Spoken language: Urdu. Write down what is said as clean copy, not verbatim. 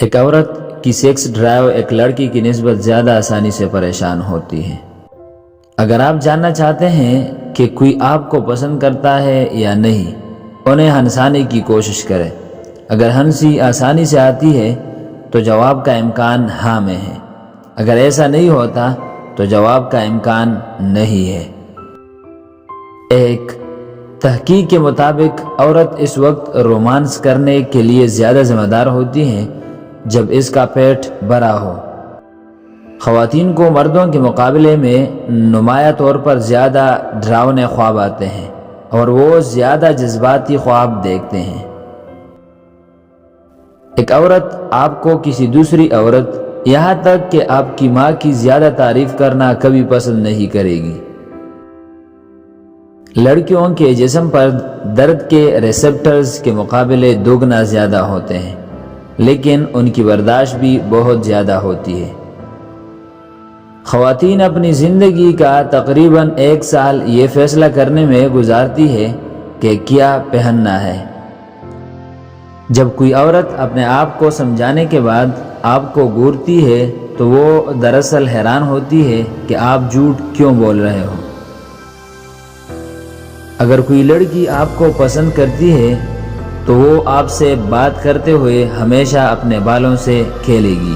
ایک عورت کی سیکس ڈرائیو ایک لڑکی کی نسبت زیادہ آسانی سے پریشان ہوتی ہے۔ اگر آپ جاننا چاہتے ہیں کہ کوئی آپ کو پسند کرتا ہے یا نہیں، انہیں ہنسانے کی کوشش کریں۔ اگر ہنسی آسانی سے آتی ہے تو جواب کا امکان ہاں میں ہے، اگر ایسا نہیں ہوتا تو جواب کا امکان نہیں ہے۔ ایک تحقیق کے مطابق عورت اس وقت رومانس کرنے کے لیے زیادہ ذمہ دار ہوتی ہے جب اس کا پیٹ بھرا ہو۔ خواتین کو مردوں کے مقابلے میں نمایاں طور پر زیادہ ڈراؤنے خواب آتے ہیں اور وہ زیادہ جذباتی خواب دیکھتے ہیں۔ ایک عورت آپ کو کسی دوسری عورت، یہاں تک کہ آپ کی ماں کی زیادہ تعریف کرنا کبھی پسند نہیں کرے گی۔ لڑکیوں کے جسم پر درد کے ریسپٹرز کے مقابلے دوگنا زیادہ ہوتے ہیں، لیکن ان کی برداشت بھی بہت زیادہ ہوتی ہے۔ خواتین اپنی زندگی کا تقریباً 1 سال یہ فیصلہ کرنے میں گزارتی ہے کہ کیا پہننا ہے۔ جب کوئی عورت اپنے آپ کو سمجھانے کے بعد آپ کو گھورتی ہے تو وہ دراصل حیران ہوتی ہے کہ آپ جھوٹ کیوں بول رہے ہو۔ اگر کوئی لڑکی آپ کو پسند کرتی ہے تو وہ آپ سے بات کرتے ہوئے ہمیشہ اپنے بالوں سے کھیلے گی۔